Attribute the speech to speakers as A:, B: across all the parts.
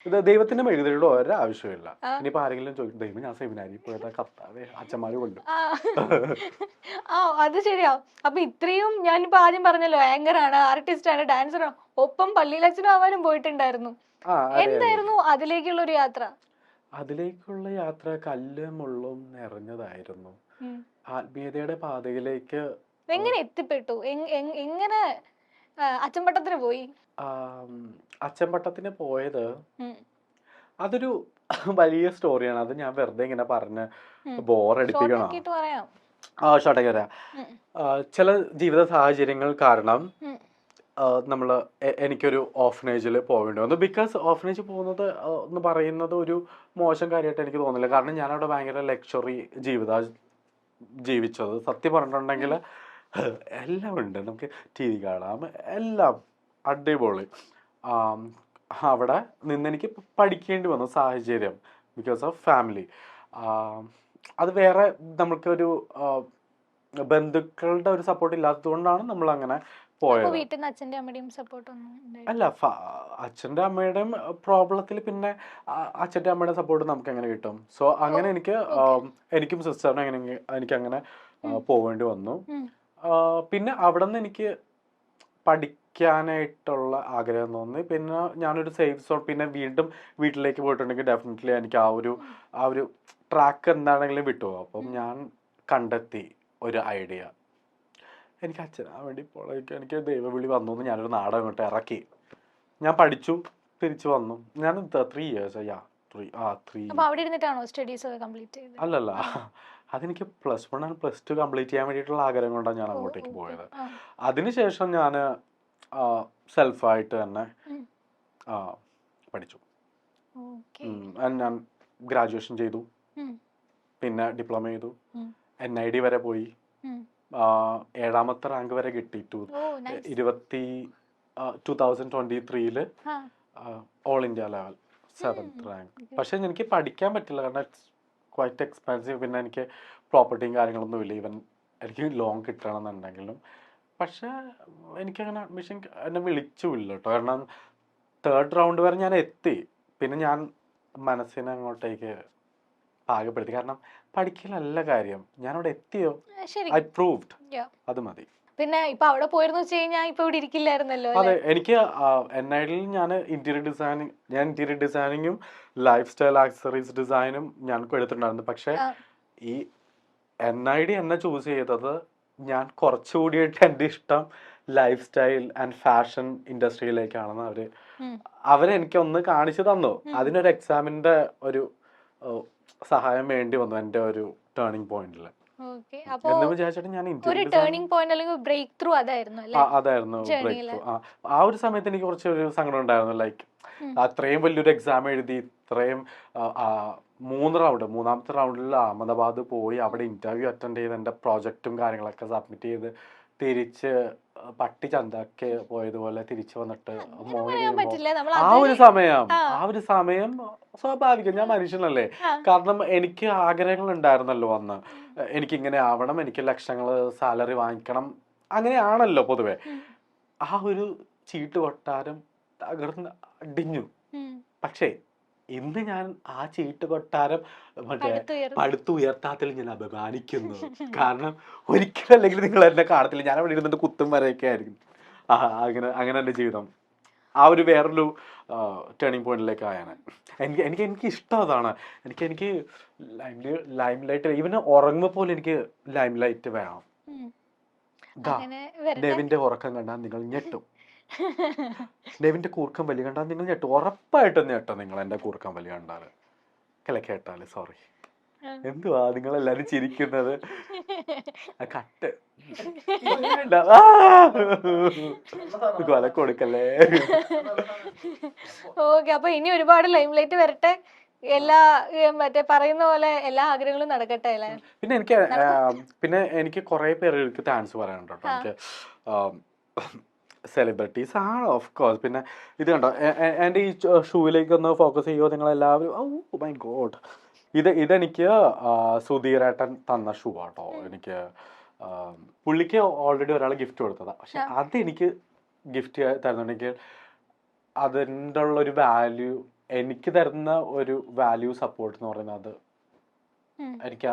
A: ഇത് ദൈവത്തിന്റെ മെഴുകുതിരിയുടെ ഒരാവശ്യമില്ല. ഇനിയിപ്പോ ആരെങ്കിലും ചോദിക്കും ദൈവം ഞാൻ സെമിനാരി പോയതാ കത്താവേ അച്ഛന്മാര് കൊല്ലും.
B: ആ ആ അത് ശരിയാ. അപ്പൊ ഇത്രയും ഞാനിപ്പോ ആദ്യം പറഞ്ഞല്ലോ ആങ്കർ ആണ്, ആർട്ടിസ്റ്റ് ആണ്, ഡാൻസർ ആണ്, ഒപ്പം പള്ളിയിലച്ഛനും ആവാനും പോയിട്ടുണ്ടായിരുന്നു.
A: ആ അതെ അതെ.
B: എന്തായിരുന്നു അതിലേക്കുള്ള ഒരു യാത്ര?
A: അതിലേക്കുള്ള യാത്ര കല്ലും മുള്ളും നിറഞ്ഞതായിരുന്നു.
B: ഉം.
A: ആത്മീയതയുടെ പാതയിലേക്ക്
B: എങ്ങനെ എത്തിപ്പെട്ടു? എങ്ങനെ അച്ചമ്പട്ടത്തിന് പോയി?
A: ആം, അച്ചൻപട്ടത്തിന് പോയത്
B: ഉം.
A: അതൊരു വലിയ സ്റ്റോറിയാണ്. അത് ഞാൻ വെറുതെ ഇങ്ങനെ പറഞ്ഞ്
B: ഉം. ഷോർട്ട്
A: ബോറടിപ്പിക്കണോ?
B: ആക്കിയിട്ട് പറയാം.
A: ഷോട്ടേക്ക് വരാം.
B: ഉം.
A: ചില ജീവിത സാഹചര്യങ്ങൾ കാരണം
B: ഉം.
A: നമ്മൾ എനിക്കൊരു ഓഫനേജിൽ പോകേണ്ടി വന്നു. ബിക്കോസ് ഓഫനേജ് പോകുന്നത് എന്ന് പറയുന്നത് ഒരു മോശം കാര്യമായിട്ട് എനിക്ക് തോന്നുന്നില്ല. കാരണം ഞാനവിടെ ഭയങ്കര ലക്ഷറി ജീവിച്ചത്. സത്യം പറഞ്ഞിട്ടുണ്ടെങ്കിൽ എല്ലാം ഉണ്ട്. നമുക്ക് ടി വി കാണാം, എല്ലാം അടിപൊളി. ആം, അവിടെ നിന്നെനിക്ക് പഠിക്കേണ്ടി വന്ന സാഹചര്യം ബിക്കോസ് ഓഫ് ഫാമിലി. അത് വേറെ നമുക്കൊരു ബന്ധുക്കളുടെ ഒരു സപ്പോർട്ട് ഇല്ലാത്തത് കൊണ്ടാണ് നമ്മൾ അങ്ങനെ പോയത്.
B: വീട്ടിൽ നിന്ന് അച്ഛന്റെ അമ്മയുടെയും സപ്പോർട്ട് ഒന്നും
A: അല്ല, അച്ഛൻ്റെ അമ്മയുടെയും പ്രോബ്ലത്തിൽ പിന്നെ അച്ഛൻ്റെ അമ്മയുടെ സപ്പോർട്ട് നമുക്ക് എങ്ങനെ കിട്ടും? സോ അങ്ങനെ എനിക്കും സിസ്റ്ററിനും എനിക്ക് അങ്ങനെ പോവേണ്ടി വന്നു. പിന്നെ അവിടെ നിന്ന് എനിക്ക് പഠിക്കാനായിട്ടുള്ള ആഗ്രഹം തോന്നി. പിന്നെ ഞാനൊരു സേഫ് സോൺ, പിന്നെ വീണ്ടും വീട്ടിലേക്ക് പോയിട്ടുണ്ടെങ്കിൽ ഡെഫിനറ്റ്ലി എനിക്ക് ആ ഒരു ട്രാക്ക് എന്താണെങ്കിലും വിട്ടുപോകും. അപ്പം ഞാൻ കണ്ടെത്തി ഒരു ഐഡിയ. എനിക്ക് അച്ഛനാ വേണ്ടി പോളേക്ക് എനിക്ക് ദൈവവിളി വന്നു എന്ന് ഞാനൊരു നാടകം ഇങ്ങോട്ട് ഇറക്കി. ഞാൻ പഠിച്ചു, തിരിച്ചു വന്നു. ഞാൻ 3 years
B: അവിടെ ഇരുന്നിട്ടാണോ സ്റ്റഡീസ് ഒക്കെ കംപ്ലീറ്റ് ചെയ്തത്?
A: അല്ലല്ല, അതെനിക്ക് +1 ആൻഡ് +2 കംപ്ലീറ്റ് ചെയ്യാൻ വേണ്ടിയിട്ടുള്ള ആഗ്രഹം കൊണ്ടാണ് ഞാൻ അങ്ങോട്ടേക്ക് പോയത്. അതിനുശേഷം ഞാൻ സെൽഫായിട്ട് തന്നെ പഠിച്ചു. ഞാൻ ഗ്രാജുവേഷൻ ചെയ്തു, പിന്നെ ഡിപ്ലോമ ചെയ്തു, NID വരെ പോയി, 7ാമത്തെ റാങ്ക് വരെ കിട്ടി. 2023 all India level 7th rank. പക്ഷെ എനിക്ക് പഠിക്കാൻ പറ്റില്ല, കാരണം ഇറ്റ്സ് ക്വൈറ്റ് എക്സ്പെൻസീവ്. പിന്നെ എനിക്ക് പ്രോപ്പർട്ടിയും കാര്യങ്ങളൊന്നും ഇല്ല. ഈവൻ എനിക്ക് ലോൺ കിട്ടണമെന്നുണ്ടെങ്കിലും. പക്ഷെ എനിക്കങ്ങനെ അഡ്മിഷൻ എന്നെ വിളിച്ചുമില്ല കേട്ടോ. കാരണം 3rd റൗണ്ട് വരെ ഞാൻ എത്തി. പിന്നെ ഞാൻ മനസ്സിനെ അങ്ങോട്ടേക്ക് പാകപ്പെടുത്തി. കാരണം പഠിക്കലല്ല കാര്യം, ഞാനവിടെ എത്തിയോ, ഐ പ്രൂവ്ഡ്, അത് മതി.
B: പിന്നെ ഇപ്പൊ അവിടെ പോയിരുന്നു വെച്ച് കഴിഞ്ഞാൽ ഇപ്പൊ ഇവിടെ ഇരിക്കില്ലായിരുന്നല്ലോ.
A: അതെ, എനിക്ക് NID ഞാൻ ഇന്റീരിയർ ഡിസൈനിങ്ങും ലൈഫ് സ്റ്റൈൽ ആക്സസറീസ് ഡിസൈനും ഞാൻ എടുത്തിട്ടുണ്ടായിരുന്നു. പക്ഷെ ഈ NID എന്നെ ചൂസ് ചെയ്തത് ഞാൻ കുറച്ചുകൂടിയിട്ട് എൻ്റെ ഇഷ്ടം ലൈഫ് സ്റ്റൈൽ ആൻഡ് ഫാഷൻ ഇൻഡസ്ട്രിയിലേക്കാണെന്ന് അവരെനിക്ക് ഒന്ന് കാണിച്ചു തന്നു. അതിനൊരു എക്സാമിന്റെ ഒരു സഹായം വേണ്ടി വന്നു എൻ്റെ ഒരു ടേണിംഗ് പോയിന്റിൽ. വിചാരിച്ചിട്ട് ഞാൻ
B: അതായിരുന്നു ബ്രേക്ക് ത്രൂ.
A: ആ ഒരു സമയത്ത് എനിക്ക് കുറച്ചൊരു സങ്കടം ഉണ്ടായിരുന്നു. ലൈക്ക് അത്രയും വലിയൊരു എക്സാം എഴുതി, ഇത്രയും 3 റൗണ്ട്, 3ാമത്തെ റൗണ്ടിൽ അഹമ്മദാബാദ് പോയി അവിടെ ഇന്റർവ്യൂ അറ്റൻഡ് ചെയ്ത് എൻ്റെ പ്രോജക്റ്റും കാര്യങ്ങളൊക്കെ സബ്മിറ്റ് ചെയ്ത് തിരിച്ച് പട്ടി ചന്തക്ക് പോയതുപോലെ തിരിച്ചു വന്നിട്ട് ആ ഒരു സമയം സ്വാഭാവികം, ഞാൻ മനുഷ്യനല്ലേ. കാരണം എനിക്ക് ആഗ്രഹങ്ങൾ ഉണ്ടായിരുന്നല്ലോ അന്ന്. എനിക്കിങ്ങനെ ആവണം, എനിക്ക് ലക്ഷങ്ങൾ സാലറി വാങ്ങിക്കണം, അങ്ങനെയാണല്ലോ പൊതുവെ. ആ ഒരു ചീട്ട് കൊട്ടാരം തകർന്ന് അടിഞ്ഞു. പക്ഷേ ഇന്ന് ഞാൻ ആ ചീട്ട് കൊട്ടാരം പടുത്തുയർത്താത്തിൽ ഞാൻ അഭിമാനിക്കുന്നു. കാരണം ഒരിക്കലും അല്ലെങ്കിൽ നിങ്ങൾ എന്നെ കാണത്തില്ല, ഞാൻ അവിടെ ഇരുന്നിട്ട് കുത്തും വരെയൊക്കെ ആയിരിക്കും. അങ്ങനെ എൻ്റെ ജീവിതം ആ ഒരു വേറൊരു ടേണിംഗ് പോയിന്റിലേക്ക് ആയാണ്. എനിക്ക് ഇഷ്ടം അതാണ്. എനിക്ക് ലൈം ലൈറ്റ്, ഈവൻ ഉറങ്ങുമ്പോൾ പോലും എനിക്ക് ലൈം ലൈറ്റ് വേണം. നെവിന്റെ ഉറക്കം കണ്ടാൽ നിങ്ങൾ ഞെട്ടും. നെവിന്റെ കൂർക്കം വലി കണ്ടാൽ നിങ്ങൾ ഞെട്ടും, ഉറപ്പായിട്ടും ഞെട്ടും നിങ്ങൾ എൻ്റെ കൂർക്കം വലി കണ്ടാല്. കേട്ടാല് സോറി, എന്തുവാ നിങ്ങളെല്ലാരും ചിരിക്കുന്നത്? കട്ട് കൊല കൊടുക്കല്ലേ.
B: ഓക്കെ, അപ്പൊ ഇനി ഒരുപാട് ലൈം ലൈറ്റ് വരട്ടെ, എല്ലാ മറ്റേ പറയുന്ന പോലെ എല്ലാ ആഗ്രഹങ്ങളും നടക്കട്ടെ അല്ലേ.
A: പിന്നെ എനിക്ക് കുറെ പേർക്ക് താങ്ക്സ് പറയാനുണ്ട് കേട്ടോ. എനിക്ക് സെലിബ്രിറ്റീസ് ആണ് ഓഫ് കോഴ്സ്. പിന്നെ ഇത് കണ്ടോ, എൻ്റെ ഈ ഷൂവിലേക്ക് ഒന്ന് ഫോക്കസ് ചെയ്യുമോ നിങ്ങളെല്ലാവരും? ഓ മൈ ഗോഡ്, ഇതെനിക്ക് സുധീരേട്ടൻ തന്ന ഷൂ ആട്ടോ. എനിക്ക് പുള്ളിക്ക് ഓൾറെഡി ഒരാൾ ഗിഫ്റ്റ് കൊടുത്തതാ. പക്ഷെ അതെനിക്ക് ഗിഫ്റ്റ് തരുന്നുണ്ടെങ്കിൽ അതിൻ്റെ ഉള്ളൊരു വാല്യൂ എനിക്ക് തരുന്ന ഒരു വാല്യൂ സപ്പോർട്ട് എന്ന് പറയുന്നത് എനിക്ക്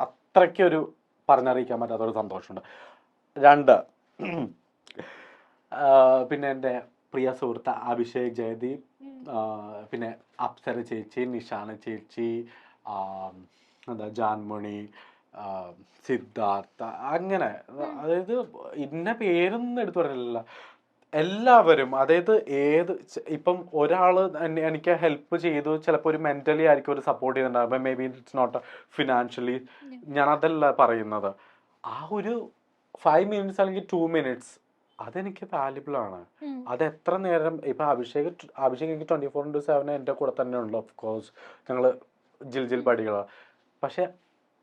A: അത്രയ്ക്കൊരു പറഞ്ഞറിയിക്കാൻ പറ്റാത്തൊരു സന്തോഷമുണ്ട്. 2 പിന്നെ എൻ്റെ പ്രിയ സുഹൃത്ത് അഭിഷേക് ജയദീപ്, പിന്നെ അപ്സര ചേച്ചി, നിഷാന ചേച്ചി, എന്താ ജാൻമണി, സിദ്ധാർത്ഥ, അങ്ങനെ അതായത് ഇന്ന പേരൊന്നും എടുത്തു പറഞ്ഞില്ല, എല്ലാവരും. അതായത് ഇപ്പം ഒരാള് എനിക്ക് ഹെൽപ്പ് ചെയ്തു, ചിലപ്പോൾ ഒരു മെന്റലി ആയിരിക്കും ഒരു സപ്പോർട്ട് ചെയ്യുന്നുണ്ടാവും, maybe it's not financially, ഞാൻ അതല്ല പറയുന്നത്. ആ ഒരു 5 minutes അല്ലെങ്കിൽ 2 minutes അതെനിക്ക് വാല്യുബിൾ ആണ്. അത് എത്ര നേരം ഇപ്പൊ അഭിഷേക് എനിക്ക് 24/7 എൻ്റെ കൂടെ തന്നെ ഉണ്ട്. ഓഫ് കോഴ്സ് ഞങ്ങള് ജിൽ പടികളാണ്. പക്ഷെ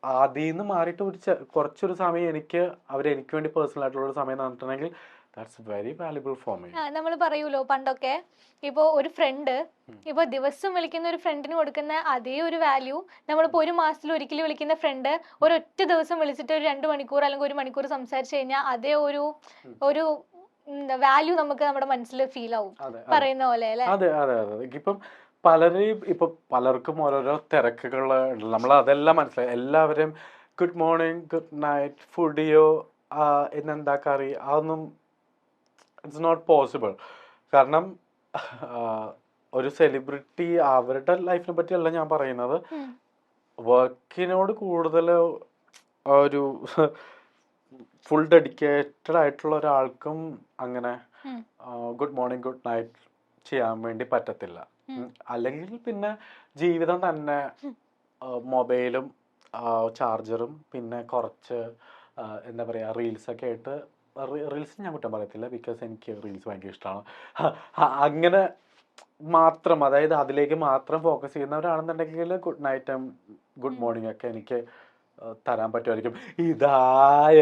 A: അതിൽ നിന്ന് മാറിയിട്ട് കുറച്ചൊരു സമയം എനിക്ക് വേണ്ടി പേഴ്സണൽ ആയിട്ടുള്ള ഒരു സമയം തന്നിട്ടുണ്ടെങ്കിൽ that's very valuable for me.
B: നമ്മൾ പറയൂലോ പണ്ടൊക്കെ, ഇപ്പൊ ഒരു ഫ്രണ്ട് ഇപ്പൊ ദിവസം വിളിക്കുന്ന ഒരു ഫ്രണ്ടിന് കൊടുക്കുന്ന അതേ ഒരു വാല്യൂ നമ്മളിപ്പോ ഒരു മാസത്തിൽ ഒരിക്കലും വിളിക്കുന്ന ഫ്രണ്ട് ഒരൊറ്റ ദിവസം വിളിച്ചിട്ട് ഒരു 2 മണിക്കൂർ അല്ലെങ്കിൽ 1 മണിക്കൂർ സംസാരിച്ചു കഴിഞ്ഞാൽ അതേ ഒരു വാല്യൂ നമുക്ക് നമ്മുടെ മനസ്സിൽ ഫീൽ ആവും, പറയുന്ന പോലെ അല്ലെ?
A: അതെ അതെ അതെ. ഇപ്പം പലർക്കും ഓരോരോ തിരക്കുകൾ ഉണ്ട്, നമ്മൾ അതെല്ലാം മനസ്സിലായി. എല്ലാവരും ഗുഡ് മോർണിംഗ്, ഗുഡ് നൈറ്റ്, ഫുഡിയോ, ഇന്നെന്താ കറി, അതൊന്നും ഇറ്റ്സ് നോട്ട് പോസിബിൾ. കാരണം ഒരു സെലിബ്രിറ്റി അവരുടെ ലൈഫിനെ പറ്റിയല്ല ഞാൻ പറയുന്നത്. വർക്കിനോട് കൂടുതൽ ഒരു ഫുൾ ഡെഡിക്കേറ്റഡ് ആയിട്ടുള്ള ഒരാൾക്കും അങ്ങനെ ഗുഡ് മോർണിംഗ് ഗുഡ് നൈറ്റ് ചെയ്യാൻ വേണ്ടി പറ്റത്തില്ല. അല്ലെങ്കിൽ പിന്നെ ജീവിതം തന്നെ മൊബൈലും ചാർജറും പിന്നെ കുറച്ച് എന്താ പറയുക റീൽസൊക്കെ ആയിട്ട്, റീൽസ് ഞാൻ കുറ്റം പറയത്തില്ല, ബിക്കോസ് എനിക്ക് റീൽസ് ഭയങ്കര ഇഷ്ടമാണ്. അങ്ങനെ മാത്രം, അതായത് അതിലേക്ക് മാത്രം ഫോക്കസ് ചെയ്യുന്നവരാണെന്നുണ്ടെങ്കിൽ ഗുഡ് നൈറ്റും ഗുഡ് മോർണിംഗ് ഒക്കെ എനിക്ക് തരാൻ പറ്റുമായിരിക്കും. ഇതാ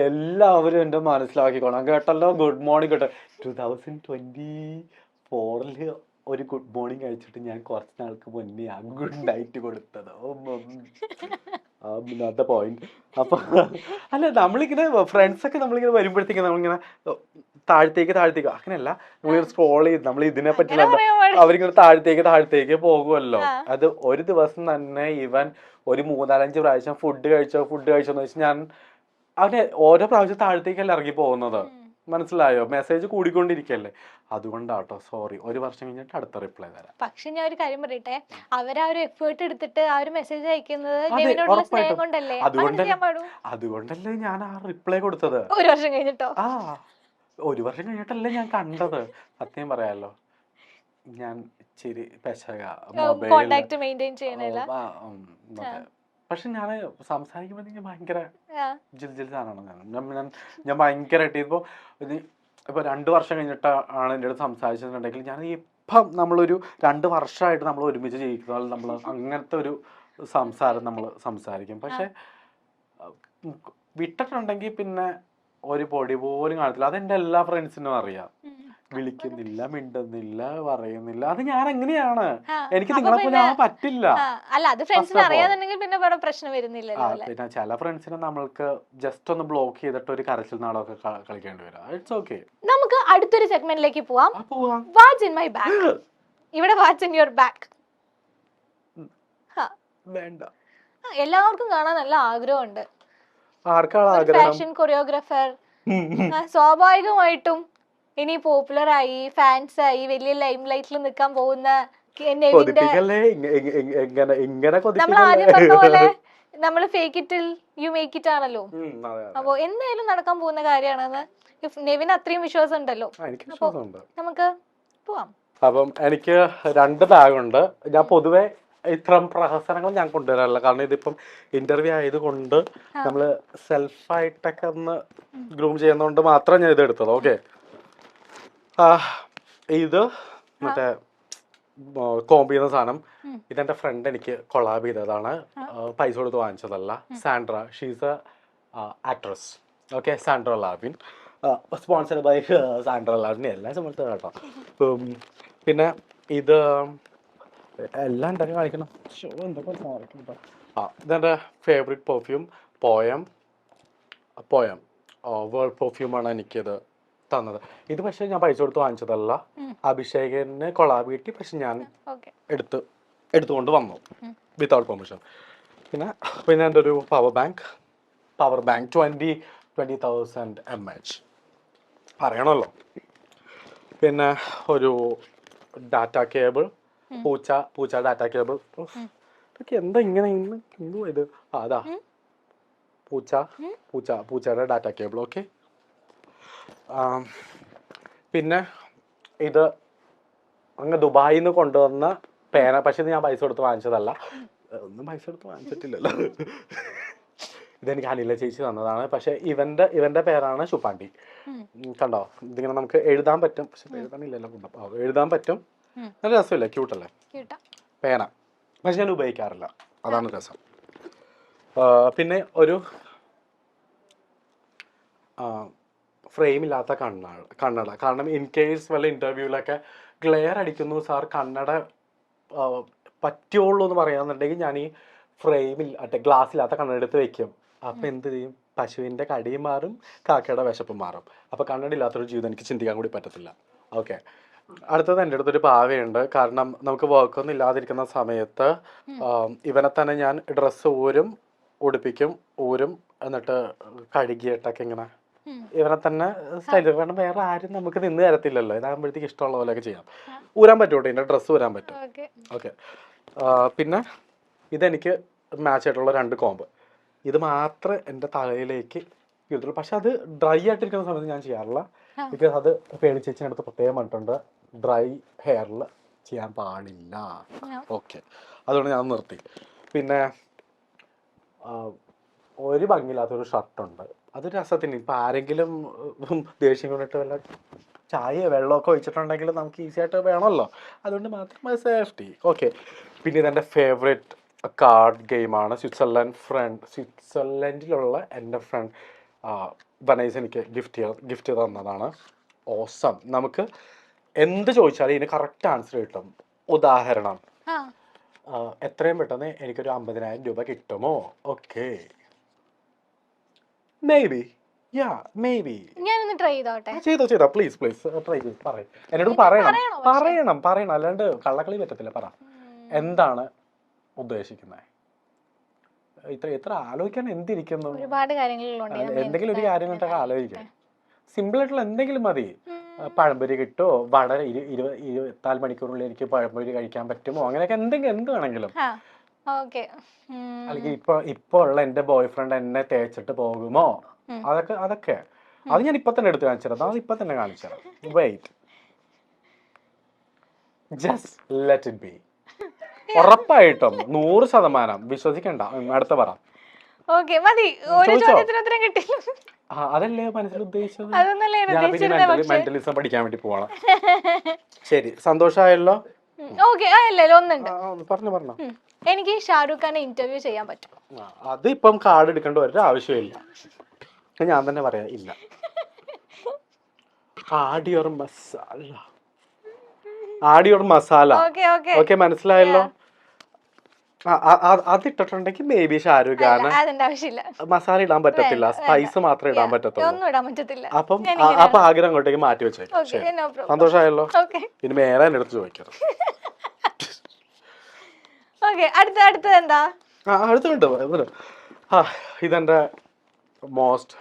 A: എല്ലാവരും എൻ്റെ മനസ്സിലാക്കിക്കോണം കേട്ടല്ലോ. ഗുഡ് മോർണിംഗ് കേട്ടോ. 2024 ഒരു ഗുഡ് മോർണിംഗ് കഴിച്ചിട്ട് ഞാൻ കുറച്ച് നാൾക്ക് മുന്നേ ഗുഡ് നൈറ്റ് കൊടുത്തത്. പോയിന്റ്. അപ്പൊ അല്ല, നമ്മളിങ്ങനെ ഫ്രണ്ട്സൊക്കെ നമ്മളിങ്ങനെ വരുമ്പോഴത്തേക്ക് നമ്മളിങ്ങനെ താഴത്തേക്ക് അങ്ങനെയല്ല, നമ്മളിങ്ങനെ സ്ക്രോൾ ചെയ്ത് നമ്മൾ ഇതിനെ പറ്റി അവരിങ്ങനെ താഴത്തേക്ക് പോകുമല്ലോ. അത് ഒരു ദിവസം തന്നെ ഇവൻ ഒരു 3-4-5 പ്രാവശ്യം ഫുഡ് കഴിച്ചോന്ന് വെച്ചാൽ ഞാൻ അവനെ ഓരോ പ്രാവശ്യം താഴത്തേക്കല്ല ഇറങ്ങി പോകുന്നത്. മനസ്സിലായോ? മെസ്സേജ് കൂടിക്കൊണ്ടിരിക്കല്ലേ. അതുകൊണ്ടാട്ടോ സോറി. 1 വർഷം കഴിഞ്ഞിട്ട് അടുത്ത റിപ്ലൈ തരാം.
B: പക്ഷെ ഞാൻ ഒരു കാര്യം പറയട്ടെ, അവരാ ഒരു എഫേർട്ട് എടുത്തിട്ട് ആ ഒരു മെസ്സേജ് അയക്കുന്നത് സ്നേഹം കൊണ്ടല്ലേ?
A: അതുകൊണ്ടല്ലേ ഞാൻ ആ റിപ്ലൈ കൊടുത്തത്.
B: 1 വർഷം കഴിഞ്ഞിട്ടോ?
A: 1 വർഷം കഴിഞ്ഞിട്ടല്ലേ ഞാൻ കണ്ടത്. സത്യം പറയാലോ, ഞാൻ ഇച്ചിരി പെശക
B: കോണ്ടാക്ട് മെയിൻറ്റെയിൻ ചെയ്യണില്ല.
A: പക്ഷെ ഞാൻ സംസാരിക്കുമ്പോഴത്തേക്ക് ഭയങ്കര ജിൽ സാധനമാണ്. ഞാൻ ഭയങ്കരമായിട്ട് ഇപ്പൊ 2 വർഷം കഴിഞ്ഞിട്ടാണ് എൻ്റെ അടുത്ത് സംസാരിച്ചിട്ടുണ്ടെങ്കിൽ ഞാൻ ഇപ്പം നമ്മളൊരു 2 വർഷമായിട്ട് നമ്മൾ ഒരുമിച്ച് ജീവിക്കുന്ന നമ്മൾ അങ്ങനത്തെ ഒരു സംസാരം നമ്മൾ സംസാരിക്കും. പക്ഷെ വിട്ടിട്ടുണ്ടെങ്കിൽ പിന്നെ ഒരു പൊടി പോലും കാണത്തില്ല. അതെന്റെ എല്ലാ ഫ്രണ്ട്സിനും അറിയാം. വിളിക്കുന്നില്ല, മിണ്ടുന്നില്ല, പറയുന്നില്ല. അത് ഞാൻ എങ്ങനെയാണ്? എനിക്ക് നിങ്ങളെ പോലെ പറ്റില്ല.
B: അല്ല, അത് ഫ്രണ്ട്സിന് അറിയാന്നുണ്ടെങ്കിൽ പിന്നെ വേറെ പ്രശ്നം വരുന്നില്ലല്ലോ.
A: പിന്നെ ചില ഫ്രണ്ട്സിനെ നമ്മൾക്ക് ജസ്റ്റ് ഒന്ന് ബ്ലോക്ക് ചെയ്തിട്ട് ഒരു കരച്ചിൽ നാടകമൊക്കെ കളിക്കേണ്ടി വരും. It's okay.
B: നമുക്ക് അടുത്തൊരു സെഗ്മെന്റിലേക്ക് പോവാം. What's in my bag. ഇവിടെ വാട്ട്സ് ഇൻ യുവർ ബാഗ്.
A: വേണ്ട,
B: എല്ലാവർക്കും കാണാൻ നല്ല ആഗ്രഹമുണ്ട്.
A: ഫാഷൻ
B: കൊറിയോഗ്രാഫർ സ്വാഭാവികമായിട്ടും ഇനി പോപ്പുലർ ആയി, ഫാൻസ് ആയി, വലിയ ലൈം ലൈറ്റിൽ നിൽക്കാൻ പോകുന്ന നമ്മൾ ആദ്യം പറഞ്ഞ പോലെ നമ്മള് ഫേക്ക് ഇറ്റിൽ യു മേക്ക് ഇറ്റ് ആണല്ലോ. അപ്പൊ എന്തായാലും നടക്കാൻ പോകുന്ന കാര്യമാണെന്ന് നെവിന് അത്രയും വിശ്വാസം ഉണ്ടല്ലോ. നമുക്ക് പോവാം.
A: അപ്പം എനിക്ക് 2 ബാഗുണ്ട്. ഞാൻ പൊതുവെ ഇത്തരം പ്രഹസനങ്ങൾ ഞാൻ കൊണ്ടുവരാറില്ല. കാരണം ഇതിപ്പം ഇന്റർവ്യൂ ആയതുകൊണ്ട് നമ്മള് സെൽഫായിട്ടൊക്കെ ഒന്ന് ഗ്രൂം ചെയ്യുന്നതുകൊണ്ട് മാത്രം ഞാൻ ഇത് എടുത്തത്. ഓക്കെ, ഇത് മറ്റേ കോംബ് ചെയ്യുന്ന സാധനം ഇതെന്റെ ഫ്രണ്ട് എനിക്ക് കൊളാബ് ചെയ്തതാണ്. പൈസ കൊടുത്ത് വാങ്ങിച്ചതല്ല. Sandra, she's a actress. Okay, Sandra Lavin, sponsored by Sandra Lavin. എല്ലാം സ്പോൺസർ കേട്ടോ. പിന്നെ ഇത് എല്ലാം ഉണ്ടാക്കി കാണിക്കണം. ഇതെന്റെ ഫേവറേറ്റ് പെർഫ്യൂം പോയം വേൾഡ് പെർഫ്യൂമാണ് എനിക്കിത് തന്നത്. ഇത് പക്ഷെ ഞാൻ പൈസ കൊടുത്ത് വാങ്ങിച്ചതല്ല, അഭിഷേകിന് കൊളാബ് കിട്ടി, പക്ഷെ ഞാൻ എടുത്തുകൊണ്ട് വന്നു വിത്തൗട്ട് പെർമിഷൻ. പിന്നെ എൻ്റെ ഒരു പവർ ബാങ്ക് 20,000 mAh പറയണമല്ലോ. പിന്നെ ഒരു ഡാറ്റ കേബിൾ, പൂച്ച ഡാറ്റ കേബിൾ. ഇതൊക്കെ എന്താ ഇങ്ങനെ എന്തുവാ ഇത്? അതാ പൂച്ചയുടെ ഡാറ്റ കേബിൾ. ഓക്കെ. പിന്നെ ഇത് അങ്ങ് ദുബായിൽ നിന്ന് കൊണ്ടുവന്ന പേന, പക്ഷെ ഇത് ഞാൻ പൈസ കൊടുത്ത് വാങ്ങിച്ചതല്ല. ഒന്നും പൈസ കൊടുത്ത് വാങ്ങിച്ചിട്ടില്ലല്ലോ. ഇതെനിക്ക് അനില ചേച്ചി തന്നതാണ്. പക്ഷെ ഇവന്റെ പേരാണ് ശുപ്പാണ്ടി. കണ്ടോ, ഇതിങ്ങനെ നമുക്ക് എഴുതാൻ പറ്റും, പക്ഷെ എഴുതാനില്ലല്ലോ. എഴുതാൻ പറ്റും. നല്ല രസമില്ലേ? ക്യൂട്ടല്ലേ പേന? പക്ഷെ ഞാൻ ഉപയോഗിക്കാറില്ല, അതാണ് രസം. പിന്നെ ഒരു ഫ്രെയിം ഇല്ലാത്ത കണ്ണട. കാരണം ഇൻ കേസ് വല്ല ഇന്റർവ്യൂവിലൊക്കെ ഗ്ലെയർ അടിക്കുന്നു സാർ, കണ്ണട പറ്റുള്ളൂ എന്ന് പറയാന്നുണ്ടെങ്കിൽ ഞാൻ ഈ ഗ്ലാസ് ഇല്ലാത്ത കണ്ണട എടുത്ത് വെക്കും. അപ്പൊ എന്ത് ചെയ്യും? പശുവിന്റെ കടിയും മാറും, കാക്കയുടെ വിശപ്പും മാറും. അപ്പൊ കണ്ണട ഇല്ലാത്തൊരു ജീവിതം എനിക്ക് ചിന്തിക്കാൻ കൂടി പറ്റത്തില്ല. ഓക്കെ. അടുത്തത് എൻ്റെ അടുത്തൊരു പാവയുണ്ട്. കാരണം നമുക്ക് വർക്കൊന്നും ഇല്ലാതിരിക്കുന്ന സമയത്ത് ഇവനെ തന്നെ ഞാൻ ഡ്രസ്സ് ഉടുപ്പിക്കും, എന്നിട്ട് കഴുകിയിട്ടൊക്കെ ഇങ്ങനെ ഇവനെ തന്നെ സ്റ്റൈൽ. കാരണം വേറെ ആരും നമുക്ക് നിന്ന് തരത്തില്ലല്ലോ. ഇതാകുമ്പോഴത്തേക്ക് ഇഷ്ടമുള്ള പോലെയൊക്കെ ചെയ്യാം. ഊരാൻ പറ്റും, എൻ്റെ ഡ്രസ്സ് ഊരാൻ പറ്റും. ഓക്കെ. പിന്നെ ഇതെനിക്ക് മാച്ച് ആയിട്ടുള്ള 2 കോമ്പ്. ഇത് മാത്രമേ എൻ്റെ തലയിലേക്ക് ഇട്ടുള്ളൂ. പക്ഷെ അത് ഡ്രൈ ആയിട്ടിരിക്കുന്ന സമയത്ത് ഞാൻ ചെയ്യാറില്ല. ബിക്കോസ് അത് പേടിച്ചേച്ചിൻ്റെ അടുത്ത് പ്രത്യേകം പറഞ്ഞിട്ടുണ്ട്, ഡ്രൈ ഹെയറിൽ ചെയ്യാൻ പാടില്ല. ഓക്കെ, അതുകൊണ്ട് ഞാൻ നിർത്തി. പിന്നെ ഒരു ഭംഗിയില്ലാത്തൊരു ഷർട്ടുണ്ട്. അത് രസത്തിന്. ഇപ്പം ആരെങ്കിലും ദേഷ്യം കൊണ്ടിട്ട് വല്ല ചായയോ വെള്ളമൊക്കെ ഒഴിച്ചിട്ടുണ്ടെങ്കിൽ നമുക്ക് ഈസി ആയിട്ട് വേണമല്ലോ, അതുകൊണ്ട് മാത്രം സേഫ്റ്റി. ഓക്കെ. പിന്നെ ഇതെൻ്റെ ഫേവറേറ്റ് കാർഡ് ഗെയിമാണ്. സ്വിറ്റ്സർലൻഡിലുള്ള എൻ്റെ ഫ്രണ്ട് വനൈസ് എനിക്ക് ഗിഫ്റ്റ് തന്നതാണ്. ഓസം. നമുക്ക് എന്ത് ചോദിച്ചാലും ഇതിന് കറക്റ്റ് ആൻസർ കിട്ടും. ഉദാഹരണം, എത്രയും പെട്ടെന്ന് എനിക്കൊരു 50,000 രൂപ കിട്ടുമോ? ഓക്കെ, മേബി
B: ഞാനൊന്ന് ട്രൈ ചെയ്തോട്ടെ.
A: ചെയ്തോ പ്ലീസ് ട്രൈ ചെയ്ത് പറയും. എന്നോട് പറയണം, അല്ലാണ്ട് കള്ളക്കളി പറ്റത്തില്ല. പറ, എന്താണ് ഉദ്ദേശിക്കുന്നത്? ഇത്ര ആലോചിക്കാൻ എന്തിരിക്കുന്നു?
B: ഒരുപാട് കാര്യങ്ങളുണ്ട്.
A: എന്തെങ്കിലും ഒരു കാര്യം കൊണ്ടൊക്കെ ആലോചിക്കാം. സിമ്പിൾ ആയിട്ടുള്ള എന്തെങ്കിലും മതി. പഴംപൊരി കിട്ടുമോ, വട 24 മണിക്കൂറിനുള്ളിൽ എനിക്ക് പഴംപൊരി കഴിക്കാൻ പറ്റുമോ, അങ്ങനെയൊക്കെ എന്ത് വേണമെങ്കിലും. അല്ലെങ്കിൽ ഇപ്പൊ ഉള്ള എന്റെ ബോയ് ഫ്രണ്ട് എന്നെ തേച്ചിട്ട് പോകുമോ, അതൊക്കെ അത് ഞാൻ ഇപ്പൊ തന്നെ എടുത്ത് കാണിച്ചുതരാം. അത് ഇപ്പൊ തന്നെ കാണിച്ചുതരാം. Wait, just let it be. ഉറപ്പായിട്ടും 100% വിശ്വസിക്കണ്ട. അടുത്ത പറ. അതല്ലേ മനസ്സിൽ ഉദ്ദേശിച്ചത്? മെന്റലിസം പഠിക്കാൻ വേണ്ടി പോവാണ്. ശരി, സന്തോഷമായല്ലോ? പറഞ്ഞോ.
B: എനിക്ക് ഷാരൂഖ് ഖാനെ ഇന്റർവ്യൂ ചെയ്യാൻ പറ്റും.
A: അത് ഇപ്പം കാർഡ് എടുക്കേണ്ട ഒരു ആവശ്യമില്ല, ഞാൻ തന്നെ പറയാം. ഇല്ല. ആഡിയോർ മസാല. ഓക്കെ, മനസ്സിലായല്ലോ? അതിട്ടിട്ടുണ്ടെങ്കിൽ ബേബി ഷാരൂഖ് ഖാന് മസാല ഇടാൻ പറ്റത്തില്ല, സ്പൈസ് മാത്രമേ ഇടാൻ പറ്റത്തുള്ളൂ. അപ്പം ആഗ്രഹം അങ്ങോട്ടേക്ക് മാറ്റി വെച്ചേക്കാം. സന്തോഷമായല്ലോ? ഇനി മേലെ എന്നെ അടുത്ത് ചോദിക്കണം. അടുത്തുണ്ട്. ഇതെന്റെ most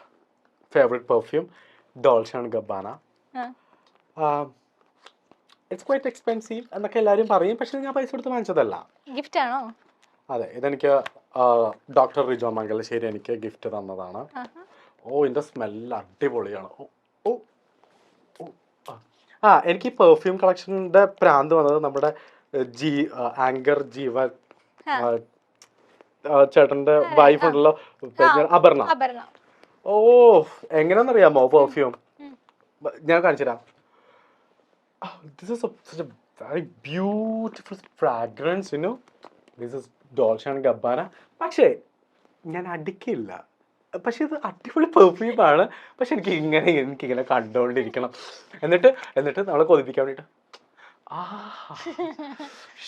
A: favourite perfume, Dolce and Gabbana. It's quite expensive എന്നൊക്കെ എല്ലാവരും പറയും, പക്ഷെ ഞാൻ പൈസ കൊടുത്ത് വാങ്ങിച്ചതല്ല.
B: ഗിഫ്റ്റ് ആണോ?
A: അതെ, ഇതെനിക്ക് ഡോക്ടർ റിജോ മംഗലശ്ശേരി എനിക്ക് ഗിഫ്റ്റ് തന്നതാണ്. ഇതിന്റെ സ്മെല്ല് അടിപൊളിയാണ്. എനിക്ക് ഈ പെർഫ്യൂം കളക്ഷന്റെ പ്രാന്ത് വന്നത് നമ്മുടെ ആങ്കർ ജീവൻ ചേട്ടന്റെ വൈഫ് ഉണ്ടല്ലോ, അപർണ. എങ്ങനെയാണെന്നറിയാമോ പെർഫ്യൂം? ഞാൻ കാണിച്ചുതരാം. This is such a very beautiful fragrance, you know. This is Dolce & Gabbana. പക്ഷേ ഞാൻ അടിക്കില്ല. പക്ഷെ ഇത് അടിപൊളി പെർഫ്യൂമാണ്. പക്ഷെ എനിക്കിങ്ങനെ കണ്ടുകൊണ്ടിരിക്കണം. എന്നിട്ട് നമ്മളെ കൊതിപ്പിക്കാൻ വേണ്ടിട്ട്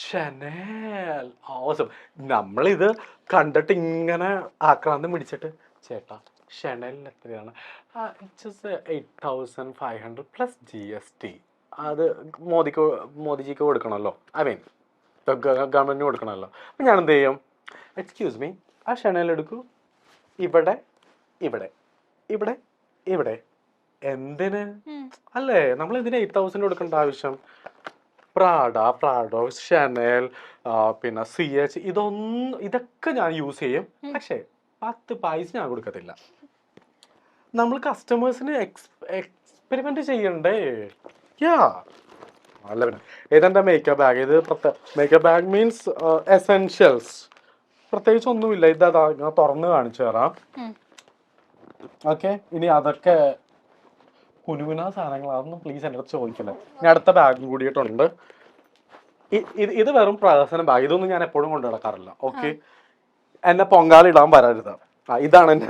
A: ഷനേൽ ഓസം. നമ്മളിത് കണ്ടിട്ട് ഇങ്ങനെ ആക്രാന്തം പിടിച്ചിട്ട് ചേട്ടാ ഷെനലിന് എത്രയാണ്? Just 8,500 plus GST. അത് മോദിജിക്ക് കൊടുക്കണമല്ലോ, ഐ മീൻ ഗവൺമെന്റിന് കൊടുക്കണമല്ലോ. അപ്പം ഞാൻ എന്ത് ചെയ്യും? എക്സ്ക്യൂസ് മീ, ആ ഷെനൽ എടുക്കൂ, ഇവിടെ ഇവിടെ ഇവിടെ ഇവിടെ എന്തിന്? അല്ലേ, നമ്മൾ ഇതിന് 8,000 കൊടുക്കേണ്ട ആവശ്യം? പ്രാഡോ, ഷെനൽ, പിന്നെ CH, ഇതൊക്കെ ഞാൻ യൂസ് ചെയ്യും. പക്ഷേ 10 പൈസ ഞാൻ കൊടുക്കത്തില്ല. നമ്മൾ കസ്റ്റമേഴ്സിന് എക്സ്പെരിമെന്റ് ചെയ്യണ്ടേ? യാ അല്ല പിന്നെ ഇതെന്റെ മേക്കപ്പ് ബാഗ്. ഇത് മേക്കപ്പ് ബാഗ് മീൻസ് എസെൻഷ്യൽസ്, പ്രത്യേകിച്ച് ഒന്നുമില്ല. ഇതാ ഞാൻ തുറന്ന് കാണിച്ചു തരാം. ഓക്കെ, ഇനി അതൊക്കെ കുനുകുന സാധനങ്ങൾ, അതൊന്നും പ്ലീസ് എൻ്റെ അടുത്ത് ചോദിക്കല്ലേ. ഇനി അടുത്ത ബാഗും കൂടിയിട്ടുണ്ട്. ഇത് വെറും പ്രദർശന ബാഗ്, ഇതൊന്നും ഞാൻ എപ്പോഴും കൊണ്ടു നടക്കാറില്ല. ഓക്കെ, എന്നെ പൊങ്കാലിടാൻ വരരുത്. ഇതാണ് എൻ്റെ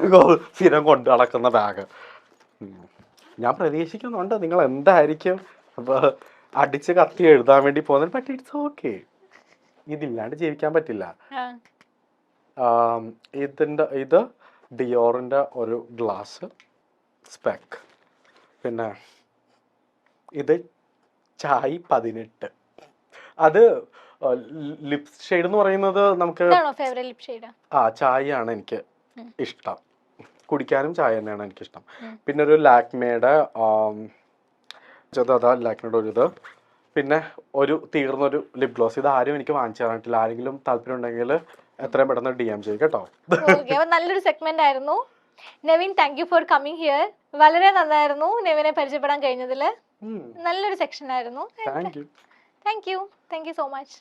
A: സ്ഥിരം കൊണ്ടു നടക്കുന്ന ബാഗ്. ഞാൻ പ്രതീക്ഷിക്കുന്നുണ്ട് നിങ്ങൾ എന്തായിരിക്കും അടിച്ച് കത്തി എഴുതാൻ വേണ്ടി പോകുന്നത്. ബട്ട് ഇറ്റ്സ് ഓക്കെ, ഇതില്ലാണ്ട് ജീവിക്കാൻ പറ്റില്ല. ഇത് ഡിയോറിൻ്റെ ഒരു ഗ്ലാസ് സ്പെക്ക്. പിന്നെ ഇത് ചായ് 18. അത് ലിപ് ഷെയ്ഡ് എന്ന് പറയുന്നത് നമുക്ക് ചായ ആണ് എനിക്ക് ഇഷ്ടം. കുടിക്കാനും ചായ തന്നെയാണ് എനിക്കിഷ്ടം. പിന്നെ ഒരു ലാക്മേയുടെ ലാക്മേയുടെ ഒരു ഇത്, പിന്നെ ഒരു തീർന്നൊരു ലിപ് ഗ്ലോസ്. ഇത് ആരും എനിക്ക് വാങ്ങിച്ചു തരാനിട്ടില്ല. ആരെങ്കിലും താല്പര്യം ഉണ്ടെങ്കിൽ എത്രയും പെട്ടെന്ന് DM ചെയ്യും കേട്ടോ.
B: നല്ലൊരു സെഗ്മെന്റ് ആയിരുന്നു. Nevin, thank you for coming here. വളരെ നന്നായിരുന്നു നെവിനെ പരിചയപ്പെടാൻ കഴിഞ്ഞതിൽ. നല്ലൊരു സെക്ഷൻ ആയിരുന്നു. Thank you so much.